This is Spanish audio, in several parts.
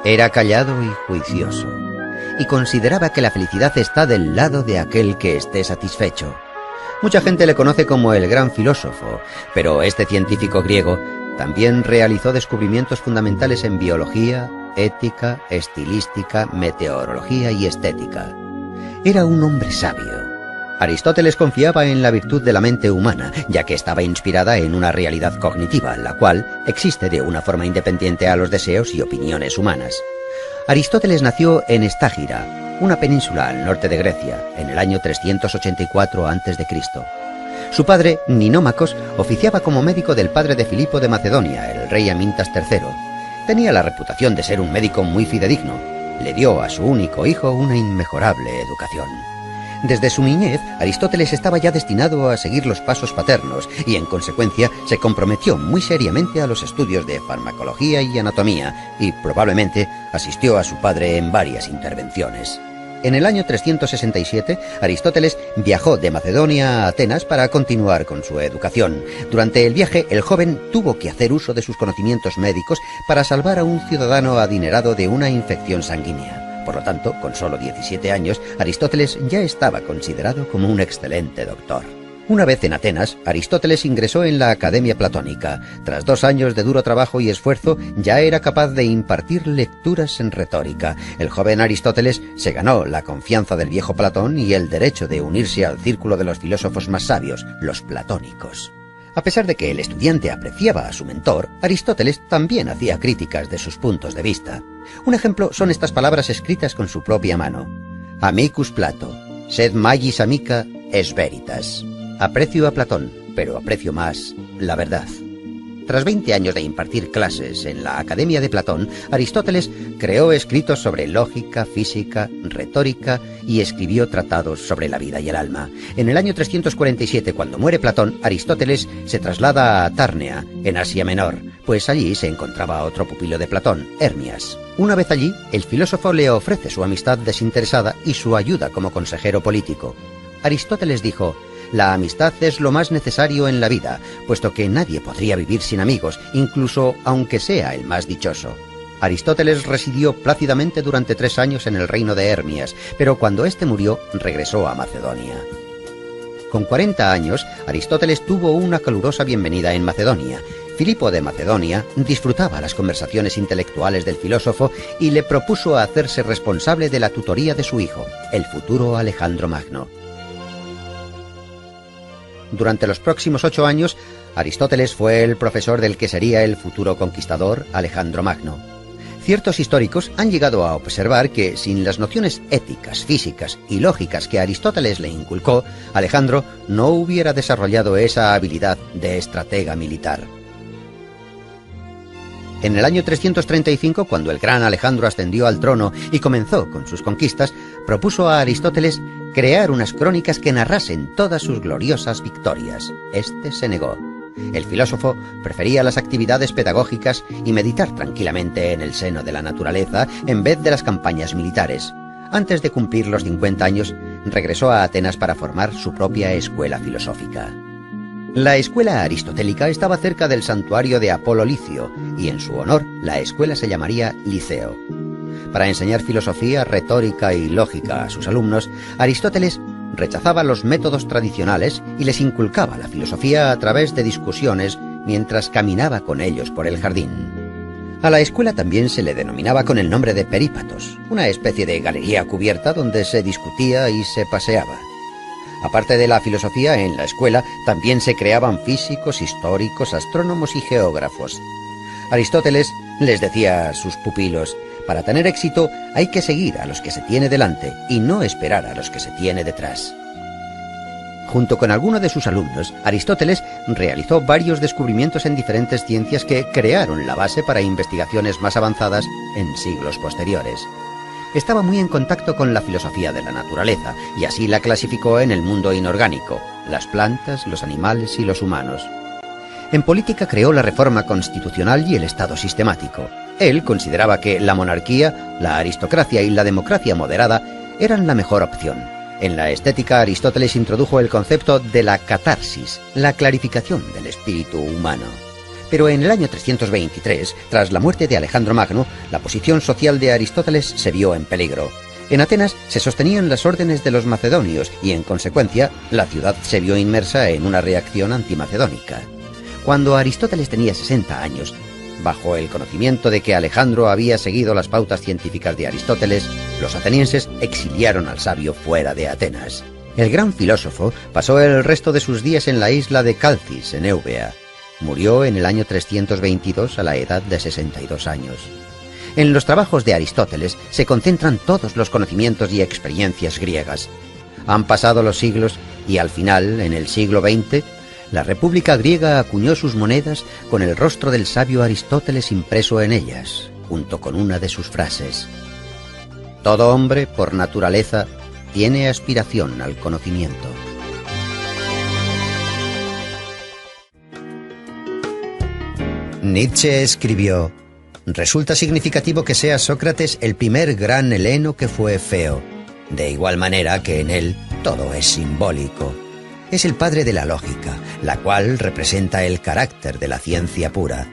Era callado y juicioso, y consideraba que la felicidad está del lado de aquel que esté satisfecho. Mucha gente le conoce como el gran filósofo, pero este científico griego también realizó descubrimientos fundamentales en biología, ética, estilística, meteorología y estética. Era un hombre sabio. Aristóteles confiaba en la virtud de la mente humana, ya que estaba inspirada en una realidad cognitiva, la cual existe de una forma independiente a los deseos y opiniones humanas. Aristóteles nació en Estágira, una península al norte de Grecia, en el año 384 a.C. Su padre, Ninómacos, oficiaba como médico del padre de Filipo de Macedonia, el rey Amintas III. Tenía la reputación de ser un médico muy fidedigno. Le dio a su único hijo una inmejorable educación. Desde su niñez, Aristóteles estaba ya destinado a seguir los pasos paternos y, en consecuencia, se comprometió muy seriamente a los estudios de farmacología y anatomía y, probablemente, asistió a su padre en varias intervenciones. En el año 367, Aristóteles viajó de Macedonia a Atenas para continuar con su educación. Durante el viaje, el joven tuvo que hacer uso de sus conocimientos médicos para salvar a un ciudadano adinerado de una infección sanguínea. Por lo tanto, con solo 17 años, Aristóteles ya estaba considerado como un excelente doctor. Una vez en Atenas, Aristóteles ingresó en la Academia Platónica. Tras 2 años de duro trabajo y esfuerzo, ya era capaz de impartir lecturas en retórica. El joven Aristóteles se ganó la confianza del viejo Platón y el derecho de unirse al círculo de los filósofos más sabios, los platónicos. A pesar de que el estudiante apreciaba a su mentor, Aristóteles también hacía críticas de sus puntos de vista. Un ejemplo son estas palabras escritas con su propia mano. Amicus Plato, sed magis amica es veritas. Aprecio a Platón, pero aprecio más la verdad. Tras 20 años de impartir clases en la Academia de Platón, Aristóteles creó escritos sobre lógica, física, retórica y escribió tratados sobre la vida y el alma. En el año 347, cuando muere Platón, Aristóteles se traslada a Tárnea, en Asia Menor, pues allí se encontraba otro pupilo de Platón, Hermias. Una vez allí, el filósofo le ofrece su amistad desinteresada y su ayuda como consejero político. Aristóteles dijo: la amistad es lo más necesario en la vida, puesto que nadie podría vivir sin amigos, incluso aunque sea el más dichoso. Aristóteles residió plácidamente durante 3 años en el reino de Hermias, pero cuando éste murió, regresó a Macedonia. Con 40 años, Aristóteles tuvo una calurosa bienvenida en Macedonia. Filipo de Macedonia disfrutaba las conversaciones intelectuales del filósofo y le propuso hacerse responsable de la tutoría de su hijo, el futuro Alejandro Magno. Durante los próximos 8 años, Aristóteles fue el profesor del que sería el futuro conquistador Alejandro Magno. Ciertos históricos han llegado a observar que, sin las nociones éticas, físicas y lógicas que Aristóteles le inculcó, Alejandro no hubiera desarrollado esa habilidad de estratega militar. En el año 335, cuando el gran Alejandro ascendió al trono y comenzó con sus conquistas, propuso a Aristóteles crear unas crónicas que narrasen todas sus gloriosas victorias. Este se negó. El filósofo prefería las actividades pedagógicas y meditar tranquilamente en el seno de la naturaleza en vez de las campañas militares. Antes de cumplir los 50 años, regresó a Atenas para formar su propia escuela filosófica. La escuela aristotélica estaba cerca del santuario de Apolo Licio, y en su honor la escuela se llamaría Liceo. Para enseñar filosofía, retórica y lógica a sus alumnos, Aristóteles rechazaba los métodos tradicionales y les inculcaba la filosofía a través de discusiones mientras caminaba con ellos por el jardín. A la escuela también se le denominaba con el nombre de perípatos, una especie de galería cubierta donde se discutía y se paseaba. Aparte de la filosofía, en la escuela también se creaban físicos, históricos, astrónomos y geógrafos. Aristóteles les decía a sus pupilos: para tener éxito hay que seguir a los que se tiene delante y no esperar a los que se tiene detrás. Junto con algunos de sus alumnos, Aristóteles realizó varios descubrimientos en diferentes ciencias que crearon la base para investigaciones más avanzadas en siglos posteriores. Estaba muy en contacto con la filosofía de la naturaleza y así la clasificó en el mundo inorgánico, las plantas, los animales y los humanos. En política creó la reforma constitucional y el Estado sistemático. Él consideraba que la monarquía, la aristocracia y la democracia moderada eran la mejor opción. En la estética, Aristóteles introdujo el concepto de la catarsis, la clarificación del espíritu humano. Pero en el año 323, tras la muerte de Alejandro Magno, la posición social de Aristóteles se vio en peligro. En Atenas se sostenían las órdenes de los macedonios y, en consecuencia, la ciudad se vio inmersa en una reacción antimacedónica. Cuando Aristóteles tenía 60 años, bajo el conocimiento de que Alejandro había seguido las pautas científicas de Aristóteles, los atenienses exiliaron al sabio fuera de Atenas. El gran filósofo pasó el resto de sus días en la isla de Calcis, en Eubea. Murió en el año 322 a la edad de 62 años. En los trabajos de Aristóteles se concentran todos los conocimientos y experiencias griegas. Han pasado los siglos y al final, en el siglo XX, la República griega acuñó sus monedas con el rostro del sabio Aristóteles impreso en ellas, junto con una de sus frases. Todo hombre, por naturaleza, tiene aspiración al conocimiento. Nietzsche escribió: resulta significativo que sea Sócrates el primer gran heleno que fue feo, de igual manera que en él todo es simbólico. Es el padre de la lógica, la cual representa el carácter de la ciencia pura.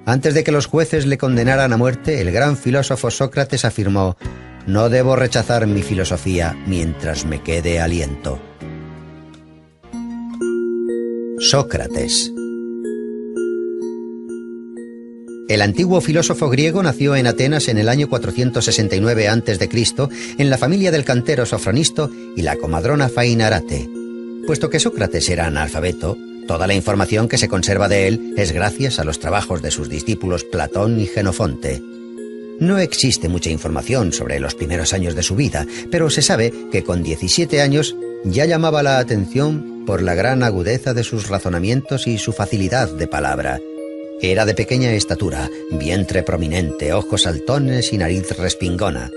Antes de que los jueces le condenaran a muerte, el gran filósofo Sócrates afirmó: no debo rechazar mi filosofía mientras me quede aliento. Sócrates. El antiguo filósofo griego nació en Atenas en el año 469 a.C., en la familia del cantero Sofronisto y la comadrona Fainarate. Puesto que Sócrates era analfabeto, toda la información que se conserva de él es gracias a los trabajos de sus discípulos Platón y Jenofonte. No existe mucha información sobre los primeros años de su vida, pero se sabe que con 17 años ya llamaba la atención por la gran agudeza de sus razonamientos y su facilidad de palabra. Era de pequeña estatura, vientre prominente, ojos saltones y nariz respingona.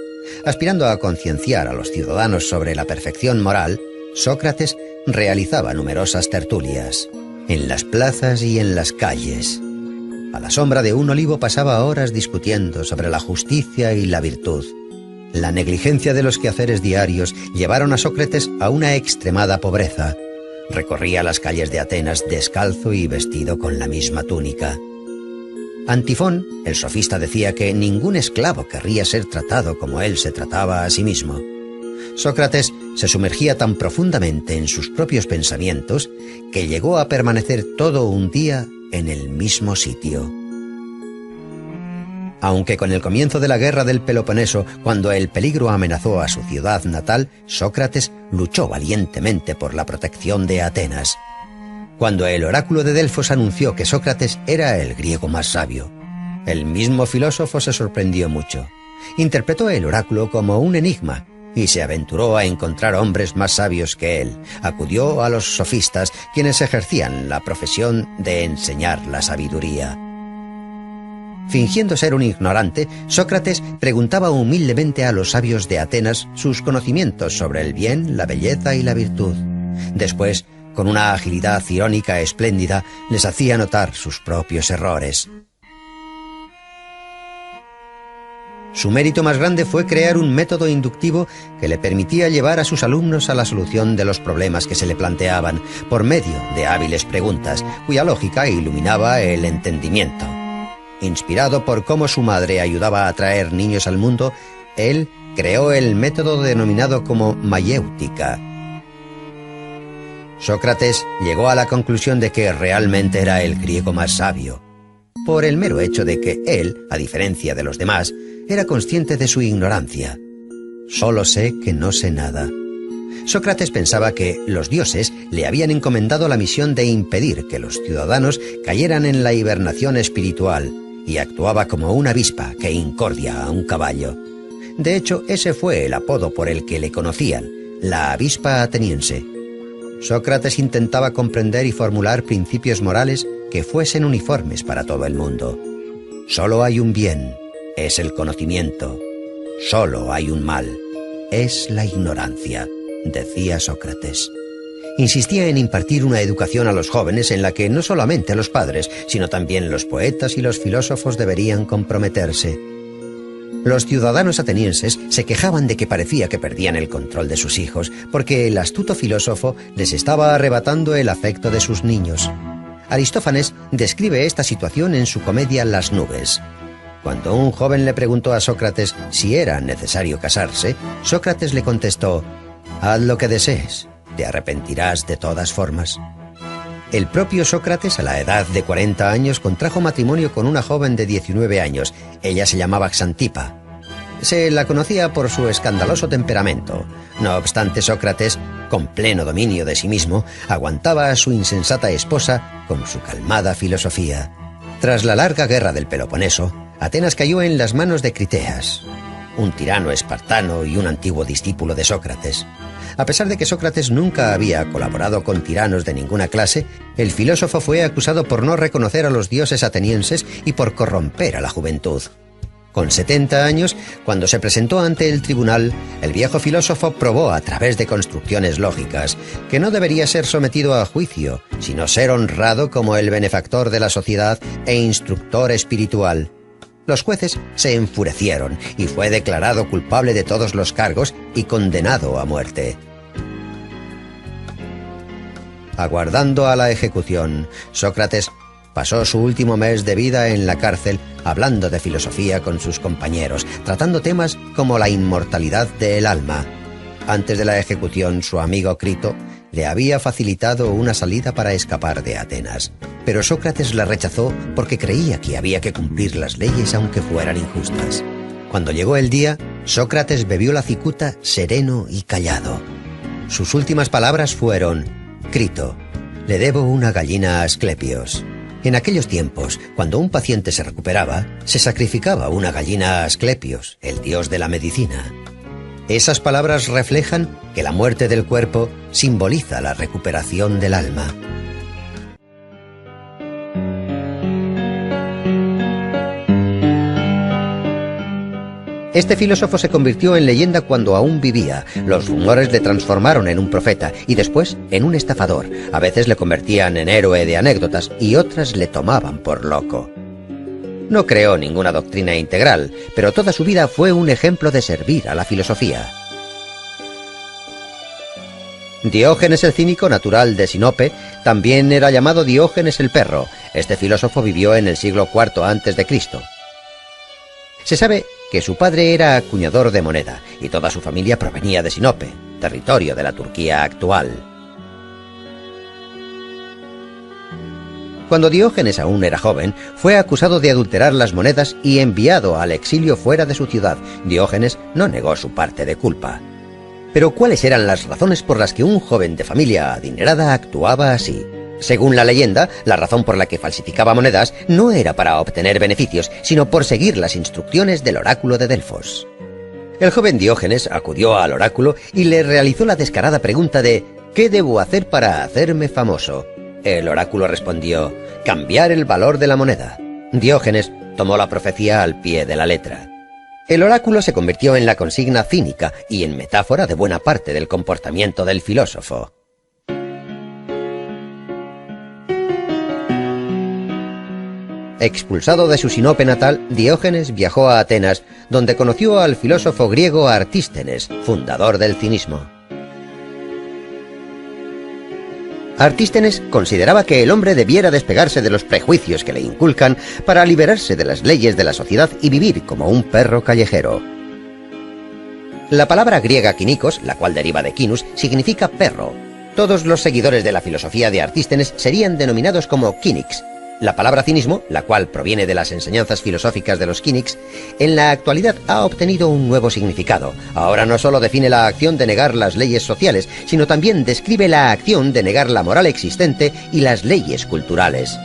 Aspirando a concienciar a los ciudadanos sobre la perfección moral, Sócrates realizaba numerosas tertulias, en las plazas y en las calles. A la sombra de un olivo pasaba horas discutiendo sobre la justicia y la virtud. La negligencia de los quehaceres diarios llevaron a Sócrates a una extremada pobreza. Recorría las calles de Atenas descalzo y vestido con la misma túnica. Antifón, el sofista, decía que ningún esclavo querría ser tratado como él se trataba a sí mismo. Sócrates se sumergía tan profundamente en sus propios pensamientos que llegó a permanecer todo un día en el mismo sitio. Aunque con el comienzo de la guerra del Peloponeso, cuando el peligro amenazó a su ciudad natal, Sócrates luchó valientemente por la protección de Atenas. Cuando el oráculo de Delfos anunció que Sócrates era el griego más sabio, el mismo filósofo se sorprendió mucho. Interpretó el oráculo como un enigma y se aventuró a encontrar hombres más sabios que él. Acudió a los sofistas, quienes ejercían la profesión de enseñar la sabiduría. Fingiendo ser un ignorante, Sócrates preguntaba humildemente a los sabios de Atenas sus conocimientos sobre el bien, la belleza y la virtud. Después, con una agilidad irónica espléndida, les hacía notar sus propios errores. Su mérito más grande fue crear un método inductivo que le permitía llevar a sus alumnos a la solución de los problemas que se le planteaban, por medio de hábiles preguntas, cuya lógica iluminaba el entendimiento. Inspirado por cómo su madre ayudaba a traer niños al mundo, él creó el método denominado como mayéutica. Sócrates llegó a la conclusión de que realmente era el griego más sabio, por el mero hecho de que él, a diferencia de los demás, era consciente de su ignorancia. Solo sé que no sé nada. Sócrates pensaba que los dioses le habían encomendado la misión de impedir que los ciudadanos cayeran en la hibernación espiritual, y actuaba como una avispa que incordia a un caballo. De hecho, ese fue el apodo por el que le conocían, la avispa ateniense. Sócrates intentaba comprender y formular principios morales que fuesen uniformes para todo el mundo. Solo hay un bien, es el conocimiento. Solo hay un mal, es la ignorancia, decía Sócrates. Insistía en impartir una educación a los jóvenes en la que no solamente los padres, sino también los poetas y los filósofos deberían comprometerse. Los ciudadanos atenienses se quejaban de que parecía que perdían el control de sus hijos, porque el astuto filósofo les estaba arrebatando el afecto de sus niños. Aristófanes describe esta situación en su comedia Las nubes. Cuando un joven le preguntó a Sócrates si era necesario casarse, Sócrates le contestó: «Haz lo que desees, te arrepentirás de todas formas». El propio Sócrates, a la edad de 40 años, contrajo matrimonio con una joven de 19 años. Ella se llamaba Xantipa. Se la conocía por su escandaloso temperamento. No obstante, Sócrates, con pleno dominio de sí mismo, aguantaba a su insensata esposa con su calmada filosofía. Tras la larga guerra del Peloponeso, Atenas cayó en las manos de Criteas, un tirano espartano y un antiguo discípulo de Sócrates. A pesar de que Sócrates nunca había colaborado con tiranos de ninguna clase, el filósofo fue acusado por no reconocer a los dioses atenienses y por corromper a la juventud. Con 70 años, cuando se presentó ante el tribunal, el viejo filósofo probó a través de construcciones lógicas que no debería ser sometido a juicio, sino ser honrado como el benefactor de la sociedad e instructor espiritual. Los jueces se enfurecieron y fue declarado culpable de todos los cargos y condenado a muerte. Aguardando a la ejecución, Sócrates pasó su último mes de vida en la cárcel hablando de filosofía con sus compañeros, tratando temas como la inmortalidad del alma. Antes de la ejecución, su amigo Crito le había facilitado una salida para escapar de Atenas, pero Sócrates la rechazó porque creía que había que cumplir las leyes aunque fueran injustas. Cuando llegó el día, Sócrates bebió la cicuta sereno y callado. Sus últimas palabras fueron: «Crito, le debo una gallina a Asclepios». En aquellos tiempos, cuando un paciente se recuperaba, se sacrificaba una gallina a Asclepios, el dios de la medicina. Esas palabras reflejan que la muerte del cuerpo simboliza la recuperación del alma. Este filósofo se convirtió en leyenda cuando aún vivía. Los rumores le transformaron en un profeta y después en un estafador. A veces le convertían en héroe de anécdotas y otras le tomaban por loco. No creó ninguna doctrina integral, pero toda su vida fue un ejemplo de servir a la filosofía. Diógenes el cínico, natural de Sinope, también era llamado Diógenes el perro. Este filósofo vivió en el siglo IV a.C. Se sabe que su padre era acuñador de moneda y toda su familia provenía de Sinope, territorio de la Turquía actual. Cuando Diógenes aún era joven, fue acusado de adulterar las monedas y enviado al exilio fuera de su ciudad. Diógenes no negó su parte de culpa. Pero ¿cuáles eran las razones por las que un joven de familia adinerada actuaba así? Según la leyenda, la razón por la que falsificaba monedas no era para obtener beneficios, sino por seguir las instrucciones del oráculo de Delfos. El joven Diógenes acudió al oráculo y le realizó la descarada pregunta de ¿qué debo hacer para hacerme famoso? El oráculo respondió: cambiar el valor de la moneda. Diógenes tomó la profecía al pie de la letra. El oráculo se convirtió en la consigna cínica y en metáfora de buena parte del comportamiento del filósofo. Expulsado de su Sinope natal, Diógenes viajó a Atenas, donde conoció al filósofo griego Artístenes, fundador del cinismo. Artístenes consideraba que el hombre debiera despegarse de los prejuicios que le inculcan para liberarse de las leyes de la sociedad y vivir como un perro callejero. La palabra griega kinikos, la cual deriva de kinus, significa perro. Todos los seguidores de la filosofía de Artístenes serían denominados como kínics. La palabra cinismo, la cual proviene de las enseñanzas filosóficas de los kínics, en la actualidad ha obtenido un nuevo significado. Ahora no solo define la acción de negar las leyes sociales, sino también describe la acción de negar la moral existente y las leyes culturales.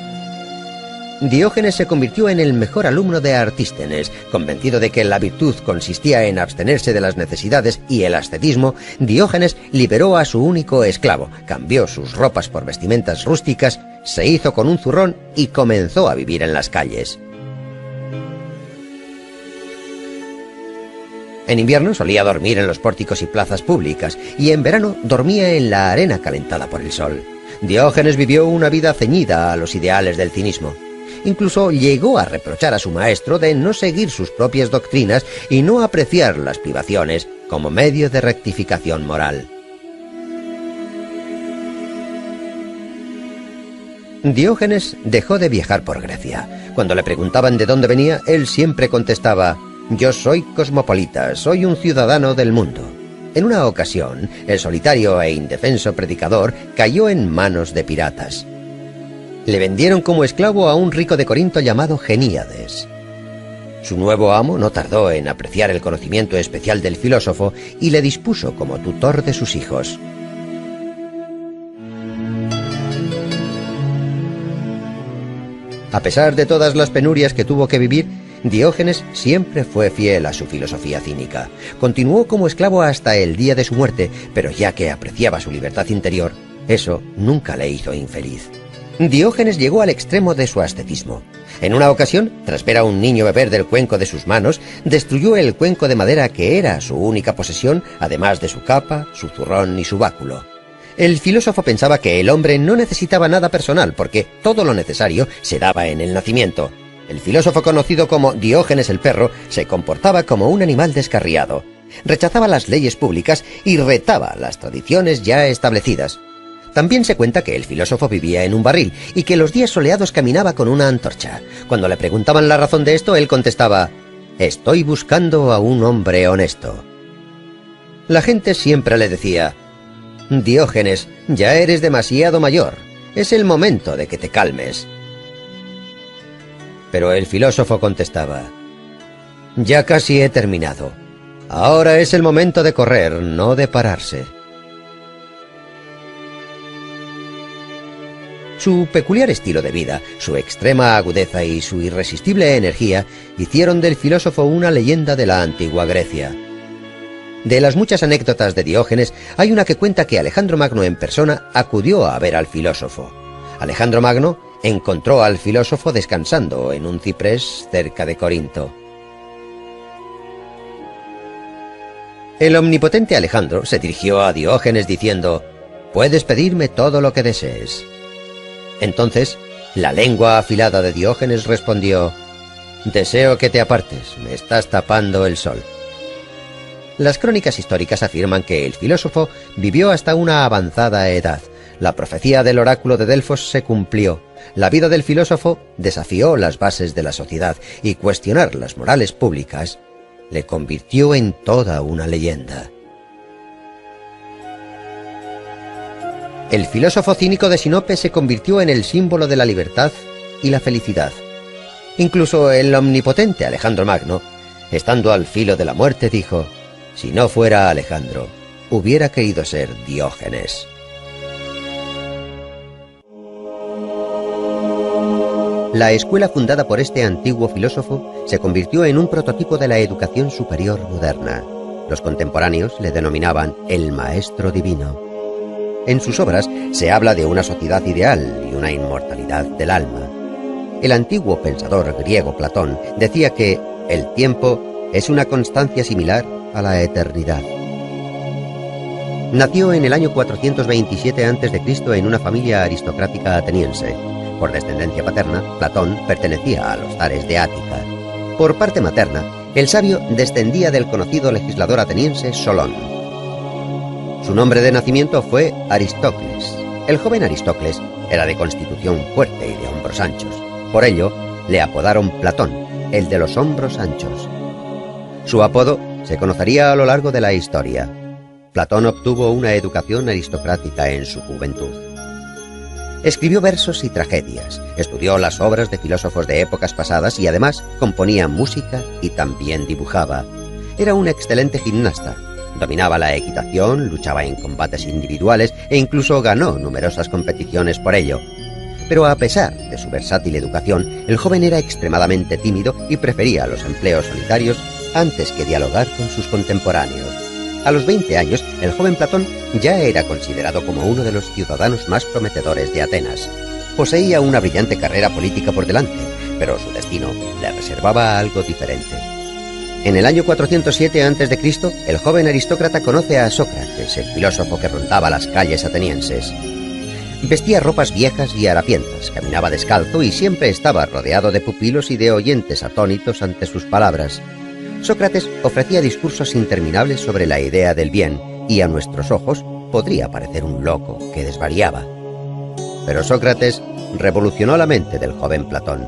Diógenes se convirtió en el mejor alumno de Artístenes. Convencido de que la virtud consistía en abstenerse de las necesidades y el ascetismo, Diógenes liberó a su único esclavo, cambió sus ropas por vestimentas rústicas, se hizo con un zurrón y comenzó a vivir en las calles. En invierno solía dormir en los pórticos y plazas públicas, y en verano dormía en la arena calentada por el sol. Diógenes vivió una vida ceñida a los ideales del cinismo. Incluso llegó a reprochar a su maestro de no seguir sus propias doctrinas y no apreciar las privaciones como medio de rectificación moral. Diógenes dejó de viajar por Grecia. Cuando le preguntaban de dónde venía, él siempre contestaba: «Yo soy cosmopolita, soy un ciudadano del mundo». En una ocasión, el solitario e indefenso predicador cayó en manos de piratas. Le vendieron como esclavo a un rico de Corinto llamado Geníades. Su nuevo amo no tardó en apreciar el conocimiento especial del filósofo y le dispuso como tutor de sus hijos. A pesar de todas las penurias que tuvo que vivir, Diógenes siempre fue fiel a su filosofía cínica. Continuó como esclavo hasta el día de su muerte, pero ya que apreciaba su libertad interior, eso nunca le hizo infeliz. Diógenes llegó al extremo de su ascetismo. En una ocasión, tras ver a un niño beber del cuenco de sus manos, destruyó el cuenco de madera que era su única posesión, además de su capa, su zurrón y su báculo. El filósofo pensaba que el hombre no necesitaba nada personal porque todo lo necesario se daba en el nacimiento. El filósofo conocido como Diógenes el perro se comportaba como un animal descarriado. Rechazaba las leyes públicas y retaba las tradiciones ya establecidas. También se cuenta que el filósofo vivía en un barril y que los días soleados caminaba con una antorcha. Cuando le preguntaban la razón de esto, él contestaba: «Estoy buscando a un hombre honesto». La gente siempre le decía: «Diógenes, ya eres demasiado mayor. Es el momento de que te calmes». Pero el filósofo contestaba: «Ya casi he terminado. Ahora es el momento de correr, no de pararse». Su peculiar estilo de vida, su extrema agudeza y su irresistible energía hicieron del filósofo una leyenda de la antigua Grecia. De las muchas anécdotas de Diógenes, hay una que cuenta que Alejandro Magno en persona acudió a ver al filósofo. Alejandro Magno encontró al filósofo descansando en un ciprés cerca de Corinto. El omnipotente Alejandro se dirigió a Diógenes diciendo: «Puedes pedirme todo lo que desees». Entonces, la lengua afilada de Diógenes respondió: «Deseo que te apartes, me estás tapando el sol». Las crónicas históricas afirman que el filósofo vivió hasta una avanzada edad. La profecía del oráculo de Delfos se cumplió. La vida del filósofo desafió las bases de la sociedad y cuestionar las morales públicas le convirtió en toda una leyenda. El filósofo cínico de Sinope se convirtió en el símbolo de la libertad y la felicidad. Incluso el omnipotente Alejandro Magno, estando al filo de la muerte, dijo: «Si no fuera Alejandro, hubiera querido ser Diógenes». La escuela fundada por este antiguo filósofo se convirtió en un prototipo de la educación superior moderna. Los contemporáneos le denominaban el Maestro Divino. En sus obras se habla de una sociedad ideal y una inmortalidad del alma. El antiguo pensador griego Platón decía que el tiempo es una constancia similar a la eternidad. Nació en el año 427 a.C. en una familia aristocrática ateniense. Por descendencia paterna, Platón pertenecía a los zares de Ática. Por parte materna, el sabio descendía del conocido legislador ateniense Solón. Su nombre de nacimiento fue Aristócles. El joven Aristócles era de constitución fuerte y de hombros anchos. Por ello, le apodaron Platón, el de los hombros anchos. Su apodo se conocería a lo largo de la historia. Platón obtuvo una educación aristocrática en su juventud. Escribió versos y tragedias, estudió las obras de filósofos de épocas pasadas y además componía música y también dibujaba. Era un excelente gimnasta, dominaba la equitación, luchaba en combates individuales e incluso ganó numerosas competiciones por ello. Pero a pesar de su versátil educación, el joven era extremadamente tímido y prefería los empleos solitarios antes que dialogar con sus contemporáneos. A los 20 años, el joven Platón ya era considerado como uno de los ciudadanos más prometedores de Atenas. Poseía una brillante carrera política por delante, pero su destino le reservaba algo diferente. En el año 407 a.C., el joven aristócrata conoce a Sócrates, el filósofo que rondaba las calles atenienses. Vestía ropas viejas y harapientas, caminaba descalzo y siempre estaba rodeado de pupilos y de oyentes atónitos ante sus palabras. Sócrates ofrecía discursos interminables sobre la idea del bien y a nuestros ojos podría parecer un loco que desvariaba. Pero Sócrates revolucionó la mente del joven Platón.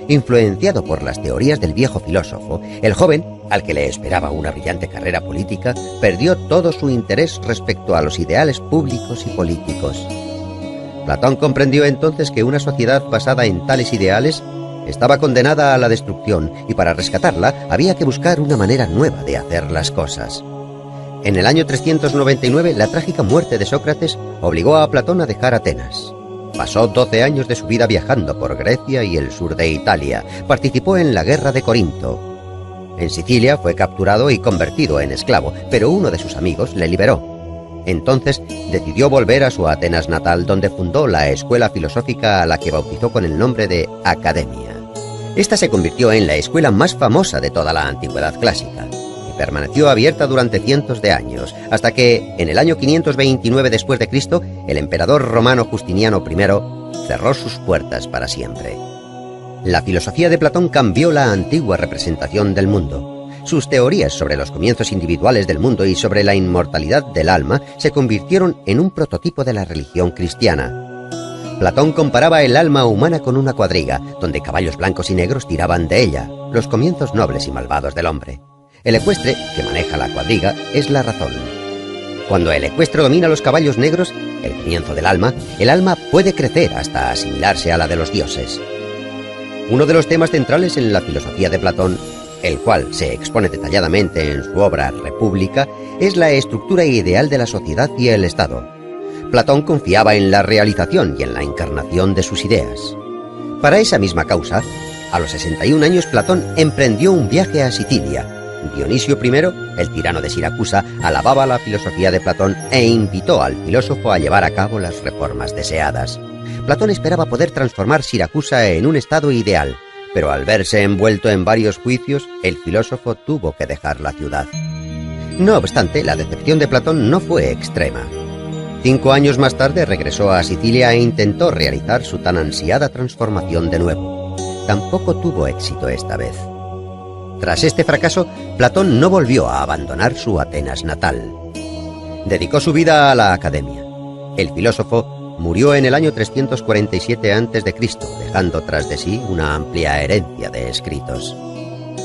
Influenciado por las teorías del viejo filósofo, el joven, al que le esperaba una brillante carrera política, perdió todo su interés respecto a los ideales públicos y políticos. Platón comprendió entonces que una sociedad basada en tales ideales estaba condenada a la destrucción y para rescatarla había que buscar una manera nueva de hacer las cosas. En el año 399, la trágica muerte de Sócrates obligó a Platón a dejar Atenas. Pasó 12 años de su vida viajando por Grecia y el sur de Italia. Participó en la guerra de Corinto. En Sicilia fue capturado y convertido en esclavo, pero uno de sus amigos le liberó. Entonces decidió volver a su Atenas natal, donde fundó la escuela filosófica a la que bautizó con el nombre de Academia. Esta se convirtió en la escuela más famosa de toda la antigüedad clásica y permaneció abierta durante cientos de años, hasta que, en el año 529 después de Cristo, el emperador romano Justiniano I cerró sus puertas para siempre. La filosofía de Platón cambió la antigua representación del mundo. Sus teorías sobre los comienzos individuales del mundo y sobre la inmortalidad del alma se convirtieron en un prototipo de la religión cristiana. Platón comparaba el alma humana con una cuadriga, donde caballos blancos y negros tiraban de ella, los comienzos nobles y malvados del hombre. El ecuestre, que maneja la cuadriga, es la razón. Cuando el ecuestre domina los caballos negros, el comienzo del alma, el alma puede crecer hasta asimilarse a la de los dioses. Uno de los temas centrales en la filosofía de Platón, el cual se expone detalladamente en su obra República, es la estructura ideal de la sociedad y el Estado. Platón confiaba en la realización y en la encarnación de sus ideas. Para esa misma causa, a los 61 años Platón emprendió un viaje a Sicilia. Dionisio I, el tirano de Siracusa, alababa la filosofía de Platón e invitó al filósofo a llevar a cabo las reformas deseadas. Platón esperaba poder transformar Siracusa en un estado ideal, pero al verse envuelto en varios juicios, el filósofo tuvo que dejar la ciudad. No obstante, la decepción de Platón no fue extrema. 5 años más tarde regresó a Sicilia e intentó realizar su tan ansiada transformación de nuevo. Tampoco tuvo éxito esta vez. Tras este fracaso, Platón no volvió a abandonar su Atenas natal. Dedicó su vida a la academia. El filósofo murió en el año 347 a.C., dejando tras de sí una amplia herencia de escritos.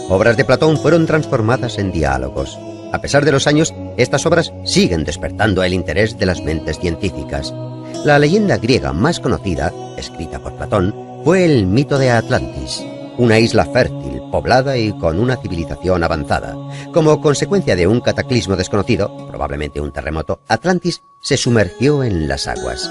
Obras de Platón fueron transformadas en diálogos. A pesar de los años, estas obras siguen despertando el interés de las mentes científicas. La leyenda griega más conocida, escrita por Platón, fue el mito de Atlantis, una isla fértil, poblada y con una civilización avanzada. Como consecuencia de un cataclismo desconocido, probablemente un terremoto, Atlantis se sumergió en las aguas.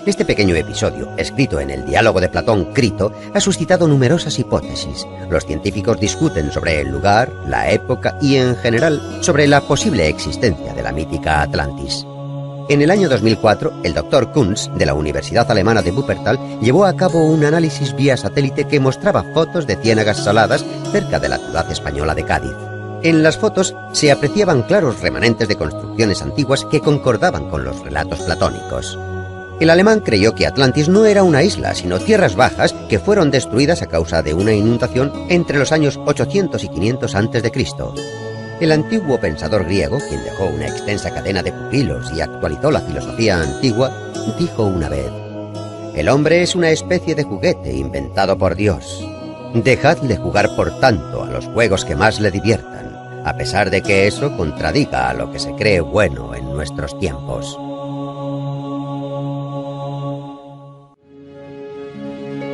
Este pequeño episodio, escrito en el diálogo de Platón Crito, ha suscitado numerosas hipótesis. Los científicos discuten sobre el lugar, la época y, en general, sobre la posible existencia de la mítica Atlantis. En el año 2004, el Dr. Kunz, de la Universidad Alemana de Wuppertal, llevó a cabo un análisis vía satélite que mostraba fotos de ciénagas saladas cerca de la ciudad española de Cádiz. En las fotos se apreciaban claros remanentes de construcciones antiguas que concordaban con los relatos platónicos. El alemán creyó que Atlantis no era una isla, sino tierras bajas que fueron destruidas a causa de una inundación entre los años 800 y 500 a.C. El antiguo pensador griego, quien dejó una extensa cadena de pupilos y actualizó la filosofía antigua, dijo una vez: «El hombre es una especie de juguete inventado por Dios. Dejadle jugar por tanto a los juegos que más le diviertan, a pesar de que eso contradiga a lo que se cree bueno en nuestros tiempos».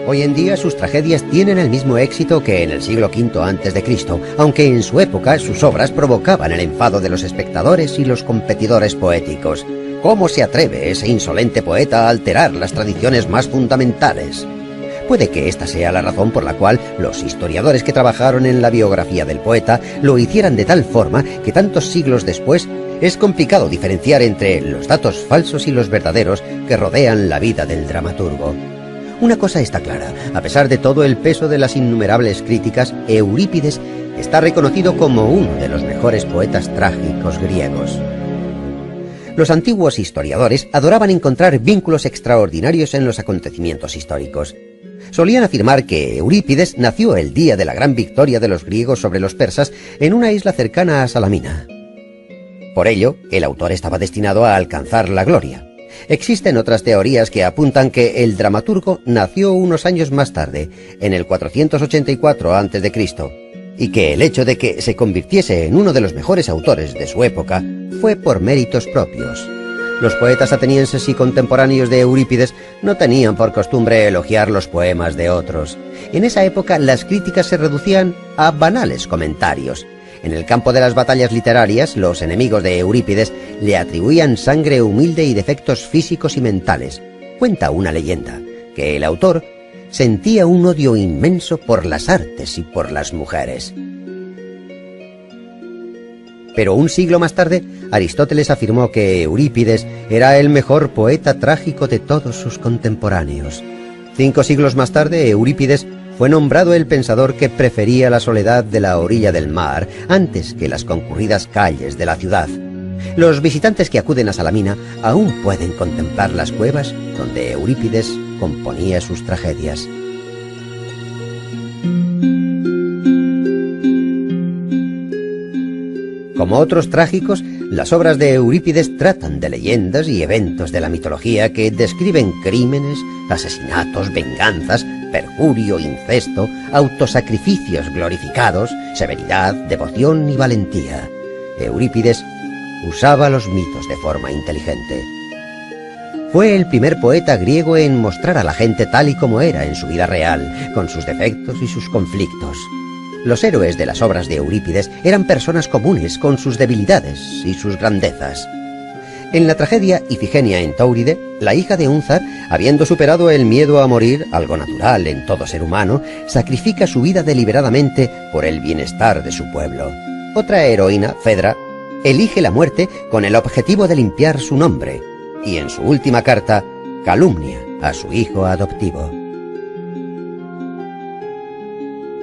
Hoy en día sus tragedias tienen el mismo éxito que en el siglo V a.C., aunque en su época sus obras provocaban el enfado de los espectadores y los competidores poéticos. ¿Cómo se atreve ese insolente poeta a alterar las tradiciones más fundamentales? Puede que esta sea la razón por la cual los historiadores que trabajaron en la biografía del poeta lo hicieran de tal forma que tantos siglos después es complicado diferenciar entre los datos falsos y los verdaderos que rodean la vida del dramaturgo. Una cosa está clara: a pesar de todo el peso de las innumerables críticas, Eurípides está reconocido como uno de los mejores poetas trágicos griegos. Los antiguos historiadores adoraban encontrar vínculos extraordinarios en los acontecimientos históricos. Solían afirmar que Eurípides nació el día de la gran victoria de los griegos sobre los persas en una isla cercana a Salamina. Por ello, el autor estaba destinado a alcanzar la gloria. Existen otras teorías que apuntan que el dramaturgo nació unos años más tarde, en el 484 a.C., y que el hecho de que se convirtiese en uno de los mejores autores de su época fue por méritos propios. Los poetas atenienses y contemporáneos de Eurípides no tenían por costumbre elogiar los poemas de otros. En esa época las críticas se reducían a banales comentarios. En el campo de las batallas literarias, los enemigos de Eurípides le atribuían sangre humilde y defectos físicos y mentales. Cuenta una leyenda que el autor sentía un odio inmenso por las artes y por las mujeres. Pero un siglo más tarde, Aristóteles afirmó que Eurípides era el mejor poeta trágico de todos sus contemporáneos. 5 siglos más tarde, Eurípides fue nombrado el pensador que prefería la soledad de la orilla del mar antes que las concurridas calles de la ciudad. Los visitantes que acuden a Salamina aún pueden contemplar las cuevas donde Eurípides componía sus tragedias. Como otros trágicos, las obras de Eurípides tratan de leyendas y eventos de la mitología que describen crímenes, asesinatos, venganzas, perjurio, incesto, autosacrificios glorificados, severidad, devoción y valentía. Eurípides usaba los mitos de forma inteligente. Fue el primer poeta griego en mostrar a la gente tal y como era en su vida real, con sus defectos y sus conflictos. Los héroes de las obras de Eurípides eran personas comunes con sus debilidades y sus grandezas. En la tragedia Ifigenia en Táuride, la hija de Únzar, habiendo superado el miedo a morir, algo natural en todo ser humano, sacrifica su vida deliberadamente por el bienestar de su pueblo. Otra heroína, Fedra, elige la muerte con el objetivo de limpiar su nombre, y en su última carta calumnia a su hijo adoptivo.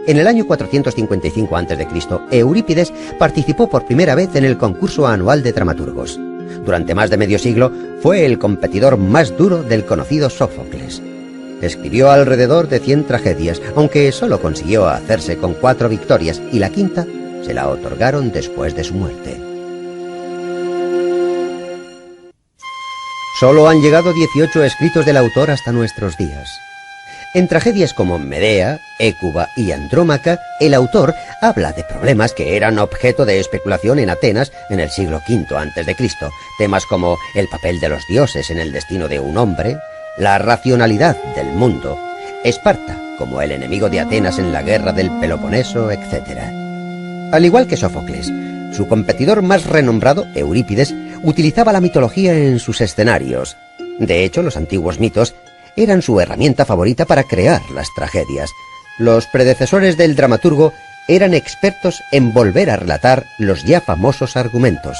En el año 455 a.C., Eurípides participó por primera vez en el concurso anual de dramaturgos. Durante más de medio siglo fue el competidor más duro del conocido Sófocles. Escribió alrededor de 100 tragedias, aunque solo consiguió hacerse con 4 victorias y la quinta se la otorgaron después de su muerte. Solo han llegado 18 escritos del autor hasta nuestros días. En tragedias como Medea, Hécuba y Andrómaca, el autor habla de problemas que eran objeto de especulación en Atenas en el siglo V a.C., temas como el papel de los dioses en el destino de un hombre, la racionalidad del mundo, Esparta como el enemigo de Atenas en la guerra del Peloponeso, etc. Al igual que Sófocles, su competidor más renombrado, Eurípides, utilizaba la mitología en sus escenarios. De hecho, los antiguos mitos eran su herramienta favorita para crear las tragedias. Los predecesores del dramaturgo eran expertos en volver a relatar los ya famosos argumentos.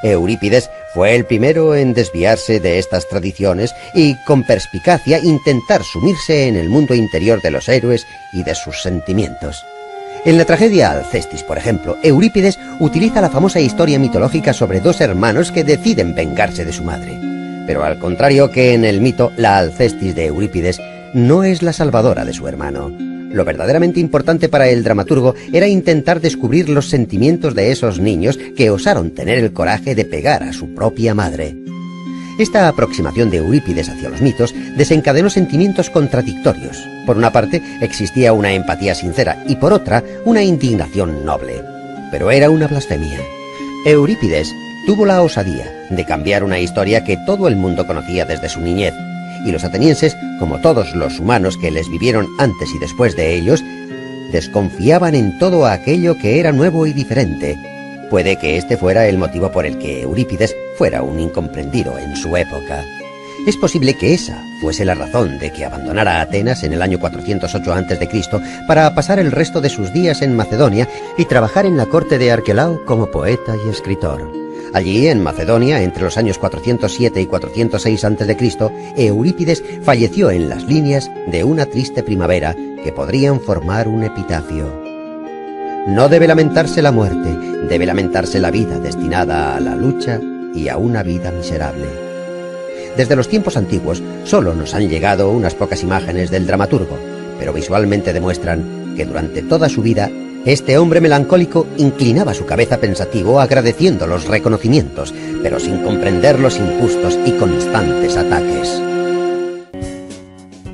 Eurípides fue el primero en desviarse de estas tradiciones y, con perspicacia, intentar sumirse en el mundo interior de los héroes y de sus sentimientos. En la tragedia Alcestis, por ejemplo, Eurípides utiliza la famosa historia mitológica sobre 2 hermanos que deciden vengarse de su madre. Pero al contrario que en el mito, la Alcestis de Eurípides no es la salvadora de su hermano. Lo verdaderamente importante para el dramaturgo era intentar descubrir los sentimientos de esos niños que osaron tener el coraje de pegar a su propia madre. Esta aproximación de Eurípides hacia los mitos desencadenó sentimientos contradictorios. Por una parte, existía una empatía sincera y por otra, una indignación noble. Pero era una blasfemia. Eurípides tuvo la osadía de cambiar una historia que todo el mundo conocía desde su niñez, y los atenienses, como todos los humanos que les vivieron antes y después de ellos, desconfiaban en todo aquello que era nuevo y diferente. Puede que este fuera el motivo por el que Eurípides fuera un incomprendido en su época. Es posible que esa fuese la razón de que abandonara Atenas en el año 408 a.C. para pasar el resto de sus días en Macedonia y trabajar en la corte de Arquelao como poeta y escritor. Allí, en Macedonia, entre los años 407 y 406 a.C., Eurípides falleció en las líneas de una triste primavera que podrían formar un epitafio. No debe lamentarse la muerte, debe lamentarse la vida destinada a la lucha y a una vida miserable. Desde los tiempos antiguos solo nos han llegado unas pocas imágenes del dramaturgo, pero visualmente demuestran que durante toda su vida Este hombre melancólico inclinaba su cabeza pensativo agradeciendo los reconocimientos, pero sin comprender los injustos y constantes ataques.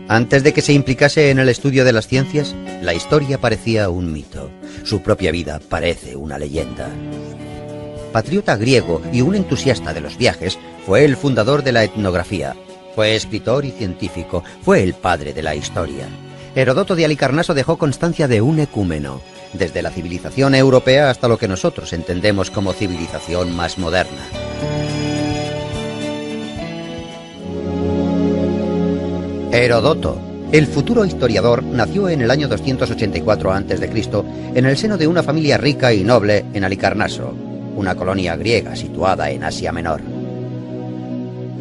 Antes de que se implicase en el estudio de las ciencias, la historia parecía un mito. Su propia vida parece una leyenda. Patriota griego y un entusiasta de los viajes, fue el fundador de la etnografía. Fue escritor y científico, fue el padre de la historia. Heródoto de Halicarnaso dejó constancia de un ecúmeno, desde la civilización europea hasta lo que nosotros entendemos como civilización más moderna. Heródoto, el futuro historiador, nació en el año 284 a.C. en el seno de una familia rica y noble en Halicarnaso, una colonia griega situada en Asia Menor.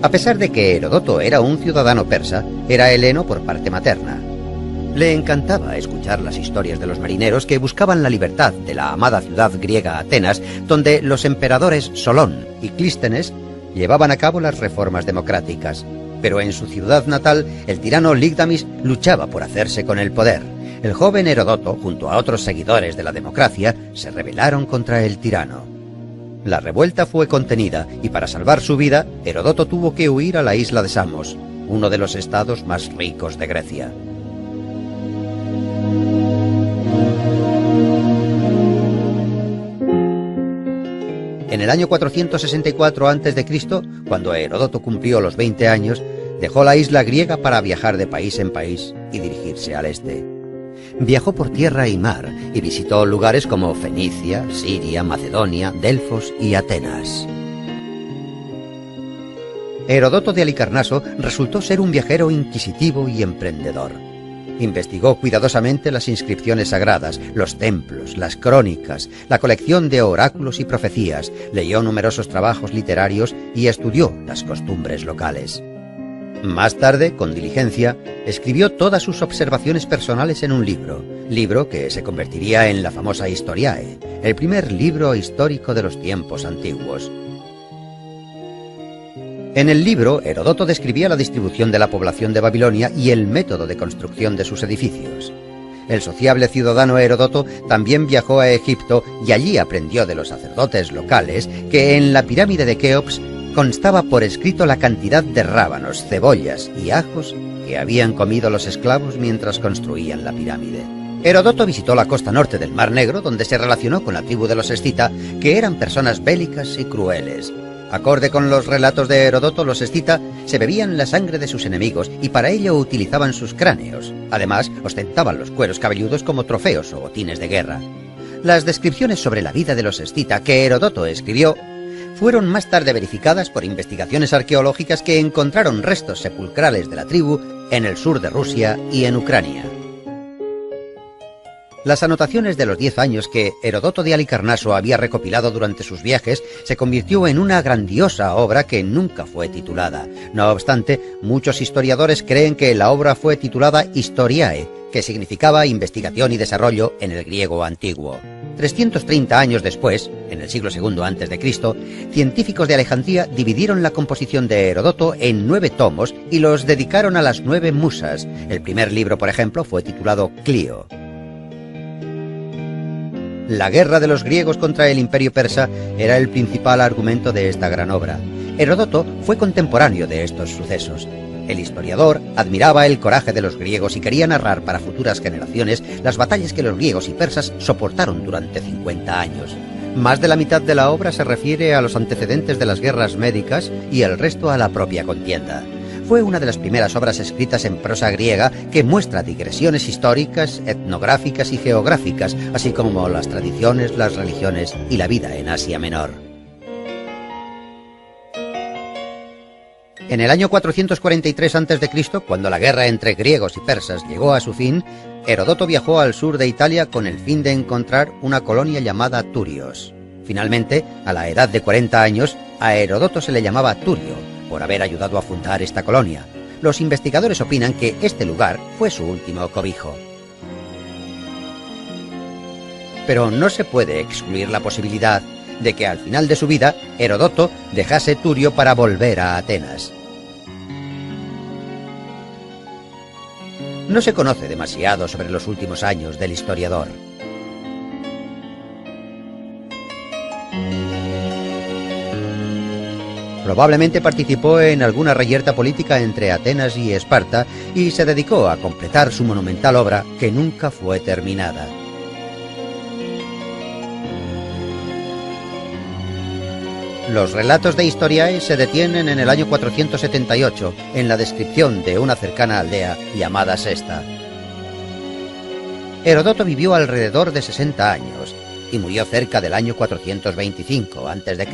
A pesar de que Heródoto era un ciudadano persa, era heleno por parte materna. Le encantaba escuchar las historias de los marineros que buscaban la libertad de la amada ciudad griega Atenas, donde los emperadores Solón y Clístenes llevaban a cabo las reformas democráticas. Pero en su ciudad natal, el tirano Ligdamis luchaba por hacerse con el poder. El joven Heródoto, junto a otros seguidores de la democracia, se rebelaron contra el tirano. La revuelta fue contenida y para salvar su vida, Heródoto tuvo que huir a la isla de Samos, uno de los estados más ricos de Grecia. En el año 464 a.C., cuando Heródoto cumplió los 20 años, dejó la isla griega para viajar de país en país y dirigirse al este. Viajó por tierra y mar y visitó lugares como Fenicia, Siria, Macedonia, Delfos y Atenas. Heródoto de Halicarnaso resultó ser un viajero inquisitivo y emprendedor. Investigó cuidadosamente las inscripciones sagradas, los templos, las crónicas, la colección de oráculos y profecías, leyó numerosos trabajos literarios y estudió las costumbres locales. Más tarde, con diligencia, escribió todas sus observaciones personales en un libro que se convertiría en la famosa Historiae, el primer libro histórico de los tiempos antiguos. En el libro, Heródoto describía la distribución de la población de Babilonia y el método de construcción de sus edificios. El sociable ciudadano Heródoto también viajó a Egipto y allí aprendió de los sacerdotes locales que en la pirámide de Keops constaba por escrito la cantidad de rábanos, cebollas y ajos que habían comido los esclavos mientras construían la pirámide. Heródoto visitó la costa norte del Mar Negro, donde se relacionó con la tribu de los escita, que eran personas bélicas y crueles. Acorde con los relatos de Heródoto, los escita se bebían la sangre de sus enemigos y para ello utilizaban sus cráneos. Además, ostentaban los cueros cabelludos como trofeos o botines de guerra. Las descripciones sobre la vida de los escita que Heródoto escribió fueron más tarde verificadas por investigaciones arqueológicas que encontraron restos sepulcrales de la tribu en el sur de Rusia y en Ucrania. Las anotaciones de los 10 años que Heródoto de Halicarnaso había recopilado durante sus viajes se convirtió en una grandiosa obra que nunca fue titulada. No obstante, muchos historiadores creen que la obra fue titulada Historiae, que significaba investigación y desarrollo en el griego antiguo. 330 años después, en el siglo II a.C., científicos de Alejandría dividieron la composición de Heródoto en 9 tomos y los dedicaron a las 9 musas. El primer libro, por ejemplo, fue titulado Clío. La guerra de los griegos contra el imperio persa era el principal argumento de esta gran obra. Heródoto fue contemporáneo de estos sucesos. El historiador admiraba el coraje de los griegos y quería narrar para futuras generaciones las batallas que los griegos y persas soportaron durante 50 años. Más de la mitad de la obra se refiere a los antecedentes de las guerras médicas y el resto a la propia contienda. Fue una de las primeras obras escritas en prosa griega que muestra digresiones históricas, etnográficas y geográficas, así como las tradiciones, las religiones y la vida en Asia Menor. En el año 443 a.C., cuando la guerra entre griegos y persas llegó a su fin, Heródoto viajó al sur de Italia con el fin de encontrar una colonia llamada Turios. Finalmente, a la edad de 40 años, a Heródoto se le llamaba Turio, por haber ayudado a fundar esta colonia. Los investigadores opinan que este lugar fue su último cobijo. Pero no se puede excluir la posibilidad de que al final de su vida, Heródoto dejase Turio para volver a Atenas. No se conoce demasiado sobre los últimos años del historiador. Probablemente participó en alguna reyerta política entre Atenas y Esparta y se dedicó a completar su monumental obra que nunca fue terminada. Los relatos de Historiae se detienen en el año 478, en la descripción de una cercana aldea llamada Sesta. Heródoto vivió alrededor de 60 años y murió cerca del año 425 a.C.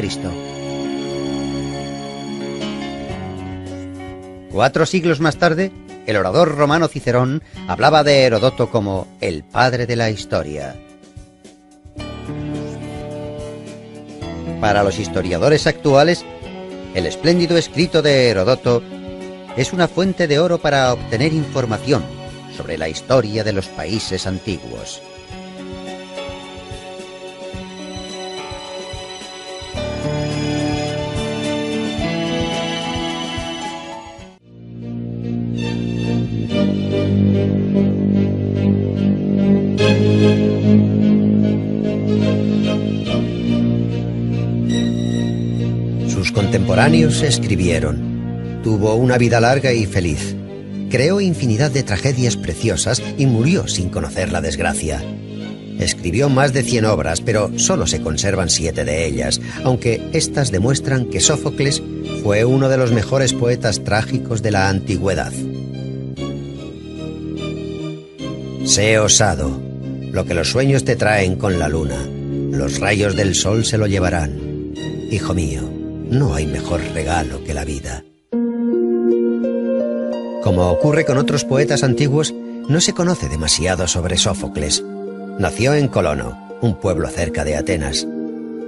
4 siglos más tarde, el orador romano Cicerón hablaba de Heródoto como el padre de la historia. Para los historiadores actuales, el espléndido escrito de Heródoto es una fuente de oro para obtener información sobre la historia de los países antiguos. Sus contemporáneos escribieron: tuvo una vida larga y feliz. Creó infinidad de tragedias preciosas y murió sin conocer la desgracia. Escribió más de 100 obras, pero solo se conservan 7 de ellas, aunque éstas demuestran que Sófocles fue uno de los mejores poetas trágicos de la antigüedad. Sé osado. Lo que los sueños te traen con la luna, los rayos del sol se lo llevarán. Hijo mío, no hay mejor regalo que la vida. Como ocurre con otros poetas antiguos, no se conoce demasiado sobre Sófocles. Nació en Colono, un pueblo cerca de Atenas.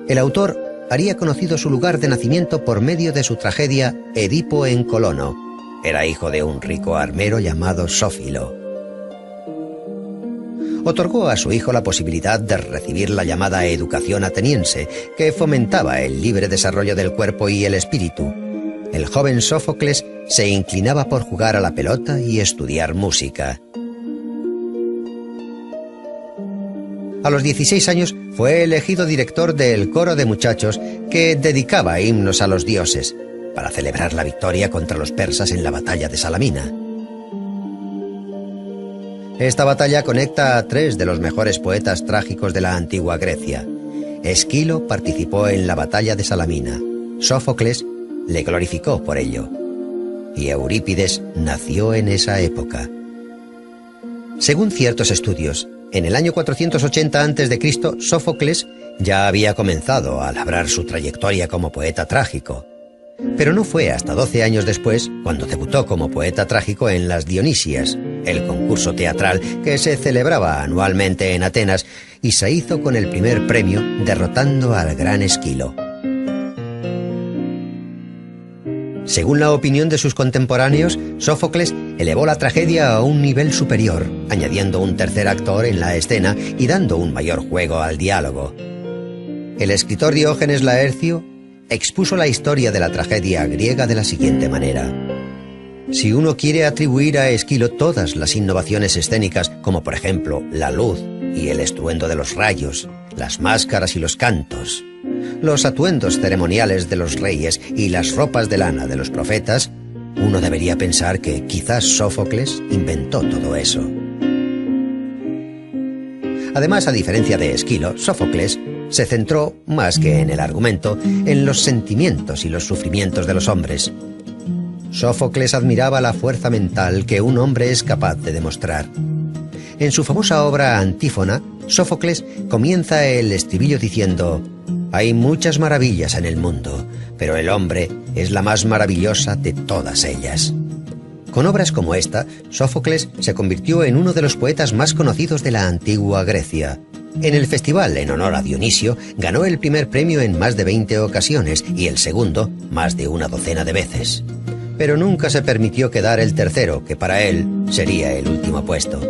El autor haría conocido su lugar de nacimiento por medio de su tragedia Edipo en Colono. Era hijo de un rico armero llamado Sófilo. Otorgó a su hijo la posibilidad de recibir la llamada educación ateniense, que fomentaba el libre desarrollo del cuerpo y el espíritu. El joven Sófocles se inclinaba por jugar a la pelota y estudiar música. A los 16 años fue elegido director del coro de muchachos que dedicaba himnos a los dioses, para celebrar la victoria contra los persas en la batalla de Salamina. Esta batalla conecta a 3 de los mejores poetas trágicos de la antigua Grecia. Esquilo participó en la batalla de Salamina. Sófocles le glorificó por ello. Y Eurípides nació en esa época. Según ciertos estudios, en el año 480 a.C., Sófocles ya había comenzado a labrar su trayectoria como poeta trágico. Pero no fue hasta 12 años después cuando debutó como poeta trágico en las Dionisias, el concurso teatral que se celebraba anualmente en Atenas, y se hizo con el primer premio derrotando al gran Esquilo. Según la opinión de sus contemporáneos, Sófocles elevó la tragedia a un nivel superior, añadiendo un tercer actor en la escena y dando un mayor juego al diálogo. El escritor Diógenes Laercio expuso la historia de la tragedia griega de la siguiente manera: si uno quiere atribuir a Esquilo todas las innovaciones escénicas, como por ejemplo la luz y el estruendo de los rayos, las máscaras y los cantos, los atuendos ceremoniales de los reyes y las ropas de lana de los profetas, uno debería pensar que quizás Sófocles inventó todo eso. Además, a diferencia de Esquilo, Sófocles se centró, más que en el argumento, en los sentimientos y los sufrimientos de los hombres. Sófocles admiraba la fuerza mental que un hombre es capaz de demostrar. En su famosa obra Antífona, Sófocles comienza el estribillo diciendo: hay muchas maravillas en el mundo, pero el hombre es la más maravillosa de todas ellas. Con obras como esta, Sófocles se convirtió en uno de los poetas más conocidos de la antigua Grecia. En el festival en honor a Dionisio ganó el primer premio en más de 20 ocasiones y el segundo más de una docena de veces. Pero nunca se permitió quedar el tercero, que para él sería el último puesto.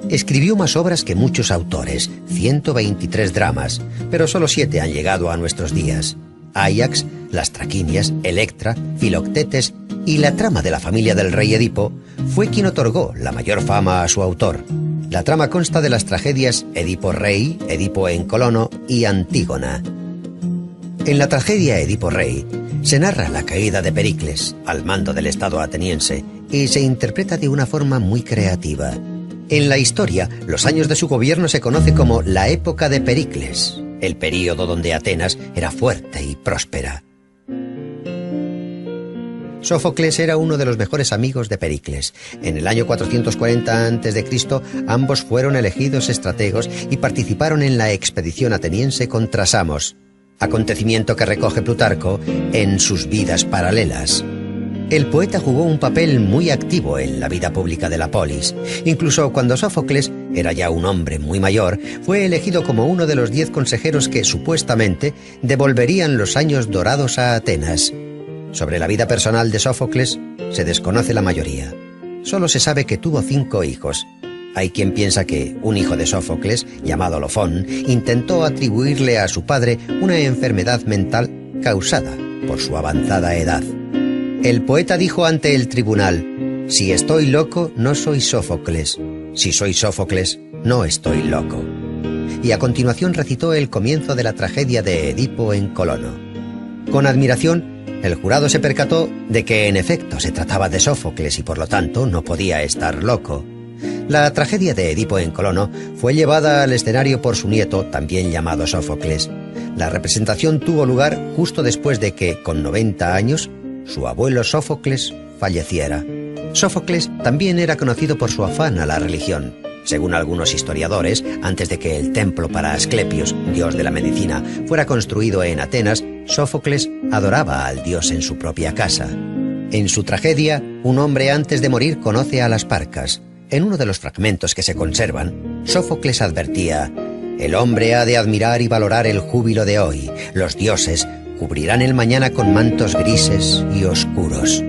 Escribió más obras que muchos autores, 123 dramas, pero solo 7 han llegado a nuestros días. Áyax, las Traquinias, Electra, Filoctetes y la trama de la familia del rey Edipo fue quien otorgó la mayor fama a su autor. La trama consta de las tragedias Edipo Rey, Edipo en Colono y Antígona. En la tragedia Edipo Rey se narra la caída de Pericles al mando del Estado ateniense y se interpreta de una forma muy creativa. En la historia, los años de su gobierno se conoce como la época de Pericles, el período donde Atenas era fuerte y próspera. Sófocles era uno de los mejores amigos de Pericles. En el año 440 a.C., ambos fueron elegidos estrategos y participaron en la expedición ateniense contra Samos, acontecimiento que recoge Plutarco en sus Vidas Paralelas. El poeta jugó un papel muy activo en la vida pública de la polis. Incluso cuando Sófocles era ya un hombre muy mayor, fue elegido como uno de los 10 consejeros que supuestamente devolverían los años dorados a Atenas. Sobre la vida personal de Sófocles se desconoce la mayoría. Solo se sabe que tuvo 5 hijos. Hay quien piensa que un hijo de Sófocles, llamado Lofón, intentó atribuirle a su padre una enfermedad mental causada por su avanzada edad. El poeta dijo ante el tribunal: «Si estoy loco, no soy Sófocles. Si soy Sófocles, no estoy loco». Y a continuación recitó el comienzo de la tragedia de Edipo en Colono. Con admiración, el jurado se percató de que en efecto se trataba de Sófocles y por lo tanto no podía estar loco. La tragedia de Edipo en Colono fue llevada al escenario por su nieto, también llamado Sófocles. La representación tuvo lugar justo después de que, con 90 años, su abuelo Sófocles falleciera. Sófocles también era conocido por su afán a la religión. Según algunos historiadores, antes de que el templo para Asclepios, dios de la medicina, fuera construido en Atenas, Sófocles adoraba al dios en su propia casa. En su tragedia, un hombre antes de morir conoce a las Parcas. En uno de los fragmentos que se conservan, Sófocles advertía: «El hombre ha de admirar y valorar el júbilo de hoy. Los dioses cubrirán el mañana con mantos grises y oscuros».